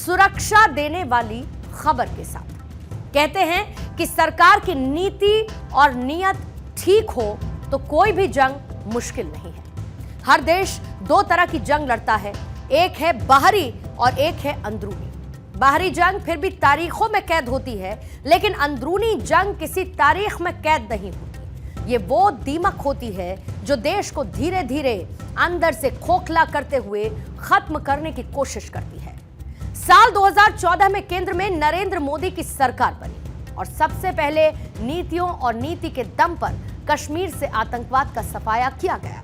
सुरक्षा देने वाली खबर के साथ। कहते हैं कि सरकार की नीति और नीयत ठीक हो तो कोई भी जंग मुश्किल नहीं है। हर देश दो तरह की जंग लड़ता है, एक है बाहरी और एक है अंदरूनी। बाहरी जंग फिर भी तारीखों में कैद होती है, लेकिन अंदरूनी जंग किसी तारीख में कैद नहीं होती। ये वो दीमक होती है जो देश को धीरे धीरे अंदर से खोखला करते हुए खत्म करने की कोशिश करती है। साल 2014 में केंद्र में नरेंद्र मोदी की सरकार बनी और सबसे पहले नीतियों और नीति के दम पर कश्मीर से आतंकवाद का सफाया किया गया।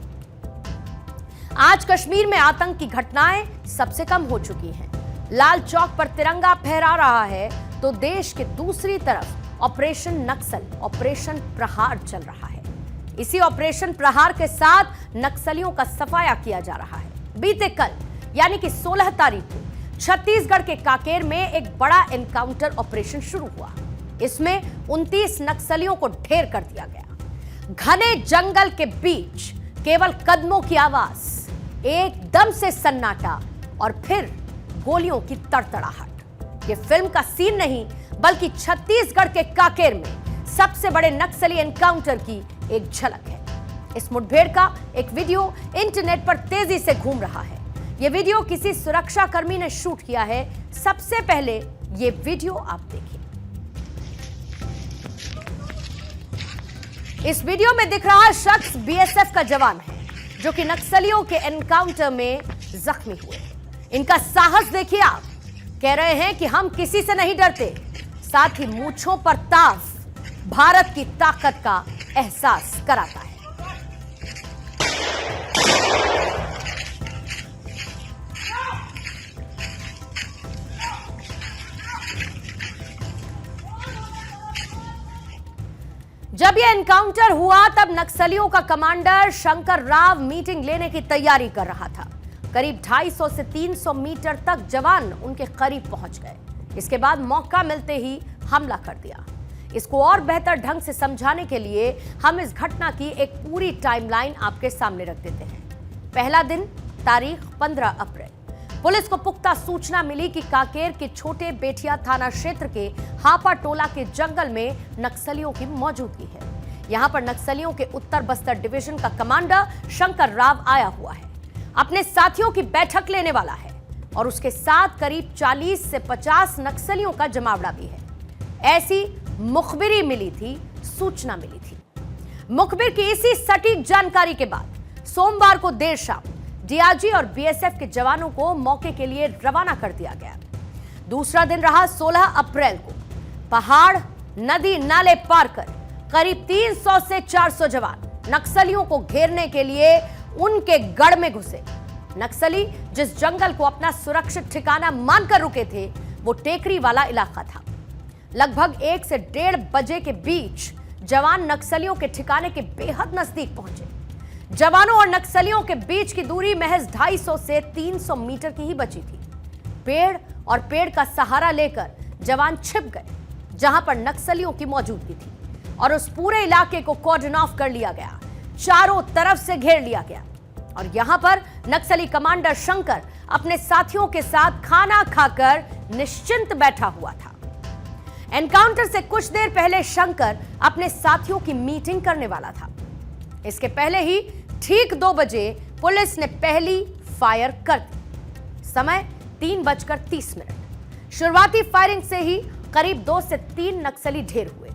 आज कश्मीर में आतंक की घटनाएं सबसे कम हो चुकी हैं। लाल चौक पर तिरंगा फहरा रहा है तो देश के दूसरी तरफ ऑपरेशन नक्सल, ऑपरेशन प्रहार चल रहा है। इसी ऑपरेशन प्रहार के साथ नक्सलियों का सफाया किया जा रहा है। बीते कल यानी कि 16 तारीख को छत्तीसगढ़ के कांकेर में एक बड़ा एनकाउंटर ऑपरेशन शुरू हुआ। इसमें 29 नक्सलियों को ढेर कर दिया गया। घने जंगल के बीच केवल कदमों की आवाज, एकदम से सन्नाटा और फिर गोलियों की तड़तड़ाहट। ये फिल्म का सीन नहीं बल्कि छत्तीसगढ़ के कांकेर में सबसे बड़े नक्सली एनकाउंटर की एक झलक है। इस मुठभेड़ का एक वीडियो इंटरनेट पर तेजी से घूम रहा है। यह वीडियो किसी सुरक्षा कर्मी ने शूट किया है। सबसे पहले ये वीडियो आप देखिए। इस वीडियो में दिख रहा शख्स बीएसएफ का जवान है जो कि नक्सलियों के एनकाउंटर में जख्मी हुए। इनका साहस देखिए आप। कह रहे हैं कि हम किसी से नहीं डरते, साथ ही मूंछों पर ताव भारत की ताकत का एहसास कराता है। जब यह एनकाउंटर हुआ तब नक्सलियों का कमांडर शंकर राव मीटिंग लेने की तैयारी कर रहा था। करीब 250 से 300 मीटर तक जवान उनके करीब पहुंच गए। इसके बाद मौका मिलते ही हमला कर दिया। इसको और बेहतर ढंग से समझाने के लिए हम इस घटना की एक पूरी टाइमलाइन आपके सामने रख देते हैं। पहला दिन तारीख 15 अप्रैल। पुलिस को पुख्ता सूचना मिली कि कांकेर के छोटे बेटिया थाना क्षेत्र के हापा टोला के जंगल में नक्सलियों की मौजूदगी है। यहां पर नक्सलियों के उत्तर बस्तर डिवीजन का कमांडर शंकर राव आया हुआ है। अपने साथियों की बैठक लेने वाला है और उसके साथ करीब 40 से 50 नक्सलियों का जमावड़ा भी है। ऐसी मुखबिरी मिली थी, सूचना मिली थी। मुखबिर की इसी सटीक जानकारी के बाद सोमवार को देर शाम डीआरजी और बीएसएफ के जवानों को मौके के लिए रवाना कर दिया गया। दूसरा दिन रहा 16 अप्रैल को। पहाड़, नदी, नाले पार कर करीब 300 से 400 जवान नक्सलियों को घेरने के लिए उनके गढ़ में घुसे। नक्सली जिस जंगल को अपना सुरक्षित ठिकाना मानकर रुके थे वो टेकरी वाला इलाका था। लगभग 1 से 1:30 बजे के बीच जवान नक्सलियों के ठिकाने के बेहद नजदीक पहुंचे। जवानों और नक्सलियों के बीच की दूरी महज 250 से 300 मीटर की ही बची थी। पेड़ और पेड़ का सहारा लेकर जवान छिप गए जहां पर नक्सलियों की मौजूदगी थी और उस पूरे इलाके को कॉर्डन ऑफ कर लिया गया। चारों तरफ से घेर लिया गया और यहां पर नक्सली कमांडर शंकर अपने साथियों के साथ खाना खाकर निश्चिंत बैठा हुआ था। एनकाउंटर से कुछ देर पहले शंकर अपने साथियों की मीटिंग करने वाला था। इसके पहले ही ठीक 2 बजे पुलिस ने पहली फायर कर दी। समय 3:30। शुरुआती फायरिंग से ही करीब 2 से 3 नक्सली ढेर हुए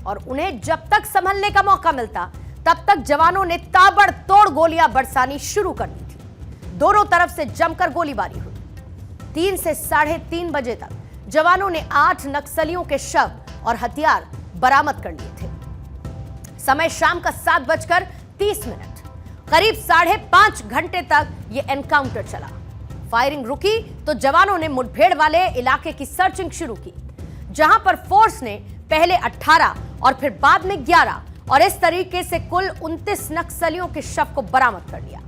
और उन्हें जब तक संभलने का मौका मिलता तब तक जवानों ने ताबड़तोड़ गोलियां बरसानी शुरू कर दी थी। दोनों तरफ से जमकर गोलीबारी हुई। 3 से 3:30 बजे तक जवानों ने 8 नक्सलियों के शव और हथियार बरामद कर लिए थे। समय शाम का 7:30। करीब 5.5 घंटे तक यह एनकाउंटर चला। फायरिंग रुकी तो जवानों ने मुठभेड़ वाले इलाके की सर्चिंग शुरू की, जहां पर फोर्स ने पहले 18 और फिर बाद में 11 और इस तरीके से कुल 29 नक्सलियों के शव को बरामद कर लिया।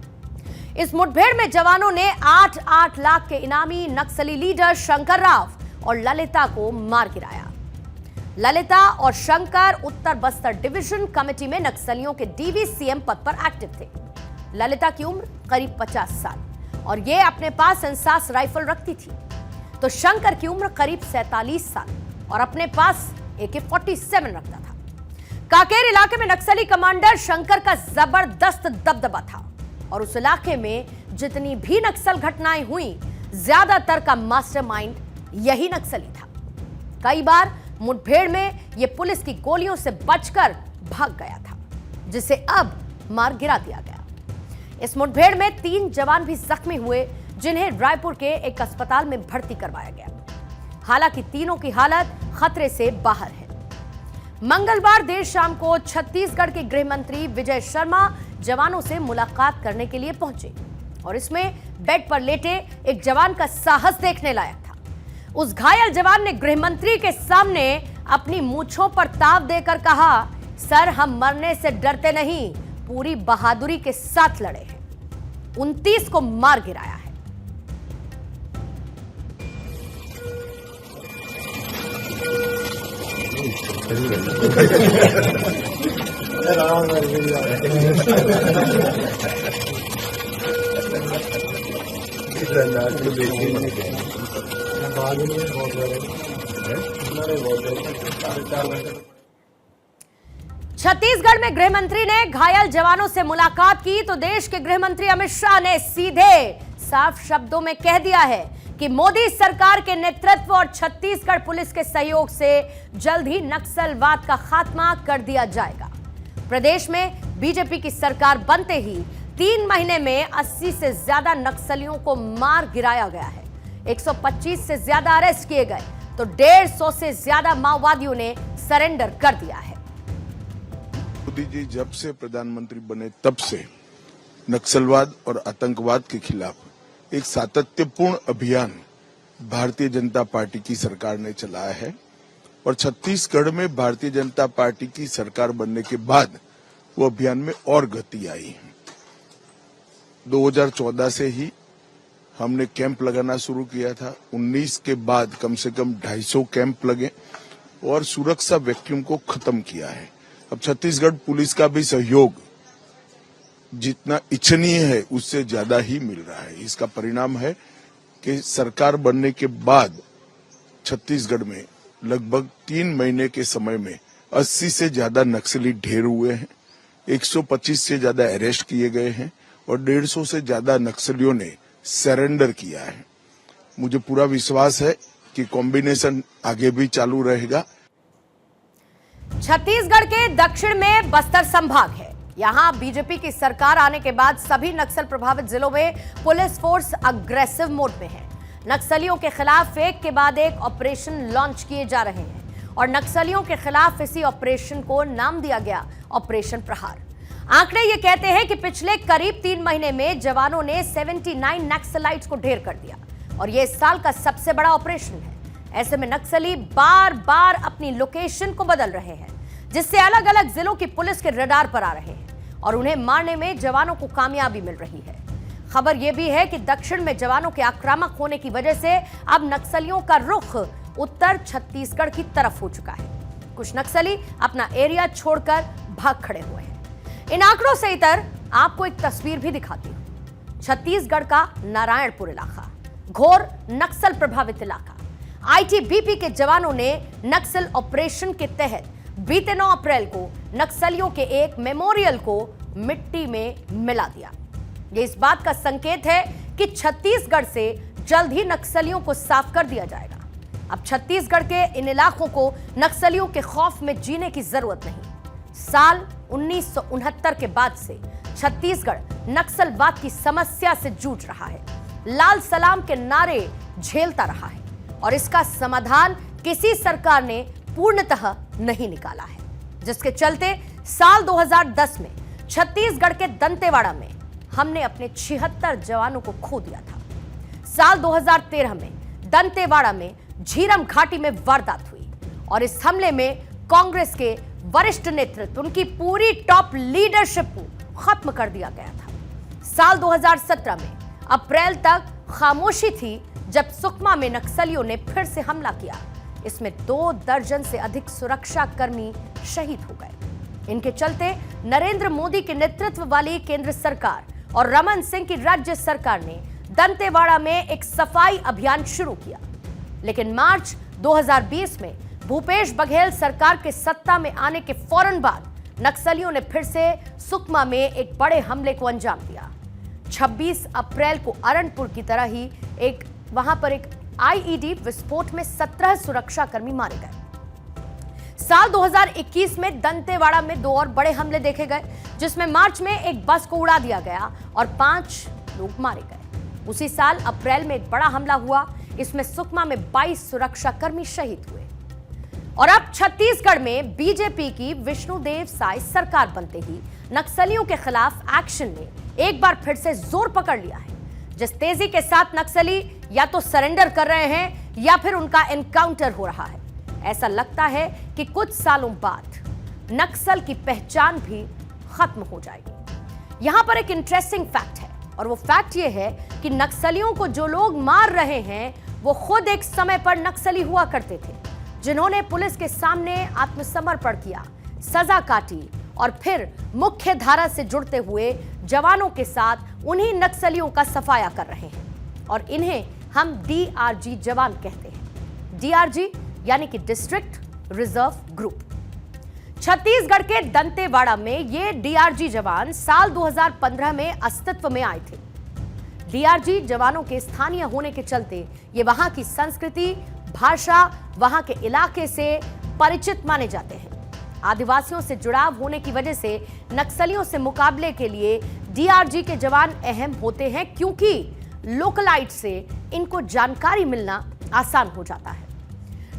इस मुठभेड़ में जवानों ने 8 लाख के इनामी नक्सली लीडर शंकर राव और ललिता को मार गिराया। ललिता और शंकर उत्तर बस्तर डिवीजन कमेटी में नक्सलियों के डीवीसीएम पद पर एक्टिव थे। ललिता की उम्र करीब 50 साल और ये अपने पास इंसास राइफल रखती थी। तो शंकर की उम्र करीब 47 साल और अपने पास AK-47 रखता था। कांकेर इलाके में नक्सली कमांडर शंकर का जबरदस्त दबदबा था और उस इलाके में जितनी भी नक्सल घटनाएं हुई, ज्यादातर का मास्टरमाइंड यही नक्सली था। कई बार मुठभेड़ में यह पुलिस की गोलियों से बचकर भाग गया था, जिसे अब मार गिरा दिया गया। इस मुठभेड़ में 3 जवान भी जख्मी हुए, जिन्हें रायपुर के एक अस्पताल में भर्ती करवाया गया। हालांकि तीनों की हालत खतरे से बाहर है। मंगलवार देर शाम को छत्तीसगढ़ के गृह मंत्री विजय शर्मा जवानों से मुलाकात करने के लिए पहुंचे और इसमें बेड पर लेटे एक जवान का साहस देखने लायक था। उस घायल जवान ने गृह मंत्री के सामने अपनी मूंछों पर ताव देकर कहा, सर हम मरने से डरते नहीं, पूरी बहादुरी के साथ लड़े हैं। 29 को मार गिराया है। छत्तीसगढ़ में गृह मंत्री ने घायल जवानों से मुलाकात की तो देश के गृह मंत्री अमित शाह ने सीधे साफ शब्दों में कह दिया है कि मोदी सरकार के नेतृत्व और छत्तीसगढ़ पुलिस के सहयोग से जल्द ही नक्सलवाद का खात्मा कर दिया जाएगा। प्रदेश में बीजेपी की सरकार बनते ही 3 महीने में 80 से ज्यादा नक्सलियों को मार गिराया गया है। 125 से ज्यादा अरेस्ट किए गए तो 150 से ज्यादा माओवादियों ने सरेंडर कर दिया है। मोदी जी जब से प्रधानमंत्री बने तब से नक्सलवाद और आतंकवाद के खिलाफ एक सातत्यपूर्ण अभियान भारतीय जनता पार्टी की सरकार ने चलाया है और छत्तीसगढ़ में भारतीय जनता पार्टी की सरकार बनने के बाद वो अभियान में और गति आई है। 2014 से ही हमने कैंप लगाना शुरू किया था। 19 के बाद कम से कम 250 कैंप लगे और सुरक्षा वैक्यूम को खत्म किया है। अब छत्तीसगढ़ पुलिस का भी सहयोग जितना इच्छनीय है उससे ज्यादा ही मिल रहा है। इसका परिणाम है कि सरकार बनने के बाद छत्तीसगढ़ में लगभग 3 महीने के समय में 80 से ज्यादा नक्सली ढेर हुए हैं, 125 से ज्यादा अरेस्ट किए गए हैं और 150 से ज्यादा नक्सलियों ने सरेंडर किया है। मुझे पूरा विश्वास है कि कॉम्बिनेशन आगे भी चालू रहेगा। छत्तीसगढ़ के दक्षिण में बस्तर संभाग है। यहां बीजेपी की सरकार आने के बाद सभी नक्सल प्रभावित जिलों में पुलिस फोर्स अग्रेसिव मोड में है। नक्सलियों के खिलाफ एक के बाद एक ऑपरेशन लॉन्च किए जा रहे हैं और नक्सलियों के खिलाफ इसी ऑपरेशन को नाम दिया गया ऑपरेशन प्रहार। आंकड़े ये कहते हैं कि पिछले करीब 3 महीने में जवानों ने 79 नक्सलाइट्स को ढेर कर दिया और यह इस साल का सबसे बड़ा ऑपरेशन है। ऐसे में नक्सली बार बार अपनी लोकेशन को बदल रहे हैं, जिससे अलग अलग जिलों की पुलिस के रडार पर आ रहे हैं और उन्हें मारने में जवानों को कामयाबी मिल रही है। खबर यह भी है कि दक्षिण में जवानों के आक्रामक होने की वजह से अब नक्सलियों का रुख उत्तर छत्तीसगढ़ की तरफ हो चुका है। कुछ नक्सली अपना एरिया छोड़कर भाग खड़े हुए हैं। इन आंकड़ों से इतर आपको एक तस्वीर भी दिखाती हूं। छत्तीसगढ़ का नारायणपुर इलाका घोर नक्सल प्रभावित इलाका। आईटीबीपी के जवानों ने नक्सल ऑपरेशन के तहत बीते 9 अप्रैल को नक्सलियों के एक मेमोरियल को मिट्टी में मिला दिया। यह इस बात का संकेत है कि छत्तीसगढ़ से जल्द ही नक्सलियों को साफ कर दिया जाएगा। अब छत्तीसगढ़ के इन इलाकों को नक्सलियों के खौफ में जीने की जरूरत नहीं। साल 1969 के बाद से छत्तीसगढ़ नक्सलवाद की समस्या से जूझ रहा है, लाल सलाम के नारे झेलता रहा है और इसका समाधान किसी सरकार ने पूर्णतः नहीं निकाला है, जिसके चलते साल 2010 में छत्तीसगढ़ के दंतेवाड़ा में हमने अपने 76 जवानों को खो दिया था। साल 2013 में दंतेवाड़ा में झीरम घाटी में वारदात हुई और इस हमले में कांग्रेस के वरिष्ठ नेतृत्व, उनकी पूरी टॉप लीडरशिप को खत्म कर दिया गया था। साल 2017 में अप्रैल तक खामोशी थी जब सुकमा में नक्सलियों ने फिर से हमला किया। इसमें 2 दर्जन से अधिक सुरक्षा कर्मी शहीद हो गए। इनके चलते नरेंद्र मोदी के नेतृत्व वाली केंद्र सरकार और रमन सिंह की राज्य सरकार ने दंतेवाड़ा में एक सफाई अभियान शुरू किया लेकिन मार्च 2020 में भूपेश बघेल सरकार के सत्ता में आने के फौरन बाद नक्सलियों ने फिर से सुकमा में एक बड़े हमले को अंजाम दिया। 26 अप्रैल को अरनपुर की तरह ही वहां पर एक आईईडी विस्फोट में 17 सुरक्षाकर्मी मारे गए। साल 2021 में दंतेवाड़ा में 2 और बड़े हमले देखे गए, जिसमें मार्च में एक बस को उड़ा दिया गया और 5 लोग मारे गए। उसी साल अप्रैल में एक बड़ा हमला हुआ, इसमें सुकमा में 22 सुरक्षाकर्मी शहीद हुए। और अब छत्तीसगढ़ में बीजेपी की विष्णुदेव साय सरकार बनते ही नक्सलियों के खिलाफ एक्शन ने एक बार फिर से जोर पकड़ लिया है। जिस तेजी के साथ नक्सली या तो सरेंडर कर रहे हैं या फिर उनका एनकाउंटर हो रहा है, ऐसा लगता है कि कुछ सालों बाद नक्सल की पहचान भी खत्म हो जाएगी। यहां पर एक इंटरेस्टिंग फैक्ट है, और वो फैक्ट ये है कि नक्सलियों को जो लोग मार रहे हैं वो खुद एक समय पर नक्सली हुआ करते थे, जिन्होंने पुलिस के सामने आत्मसमर्पण किया, सजा काटी और फिर मुख्य धारा से जुड़ते हुए जवानों के साथ उन्हीं नक्सलियों का सफाया कर रहे हैं, और इन्हें हम डीआरजी जवान कहते हैं। डीआरजी यानी कि डिस्ट्रिक्ट रिजर्व ग्रुप। छत्तीसगढ़ के दंतेवाड़ा में ये डीआरजी जवान साल 2015 में अस्तित्व में आए थे। डीआरजी जवानों के स्थानीय होने के चलते ये वहां की संस्कृति, भाषा, वहां के इलाके से परिचित माने जाते हैं। आदिवासियों से जुड़ाव होने की वजह से नक्सलियों से मुकाबले के लिए डीआरजी के जवान अहम होते हैं, क्योंकि लोकलाइट से इनको जानकारी मिलना आसान हो जाता है।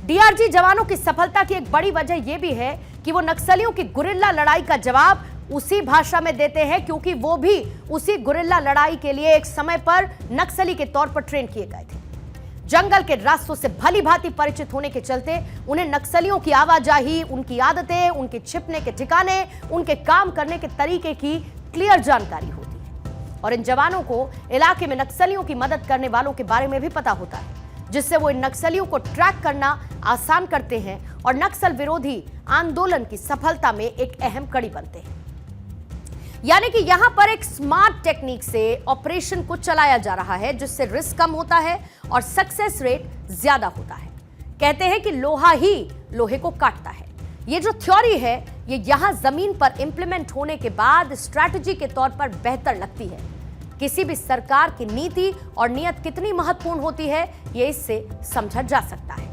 डीआरजी जवानों की सफलता की एक बड़ी वजह यह भी है कि वो नक्सलियों की गुरिल्ला लड़ाई का जवाब उसी भाषा में देते हैं, क्योंकि वो भी उसी गुरिल्ला लड़ाई के लिए एक समय पर नक्सली के तौर पर ट्रेन किए गए थे। जंगल के रास्तों से भली भांति परिचित होने के चलते उन्हें नक्सलियों की आवाजाही, उनकी आदतें, उनके छिपने के ठिकाने, उनके काम करने के तरीके की क्लियर जानकारी होती है। और इन जवानों को इलाके में नक्सलियों की मदद करने वालों के बारे में भी पता होता है, जिससे वो इन नक्सलियों को ट्रैक करना आसान करते हैं और नक्सल विरोधी आंदोलन की सफलता में एक अहम कड़ी बनते हैं। यानी कि यहां पर एक स्मार्ट टेक्निक से ऑपरेशन को चलाया जा रहा है, जिससे रिस्क कम होता है और सक्सेस रेट ज्यादा होता है। कहते हैं कि लोहा ही लोहे को काटता है। ये जो थ्योरी है, ये यहां जमीन पर इंप्लीमेंट होने के बाद स्ट्रैटेजी के तौर पर बेहतर लगती है। किसी भी सरकार की नीति और नियत कितनी महत्वपूर्ण होती है, ये इससे समझा जा सकता है।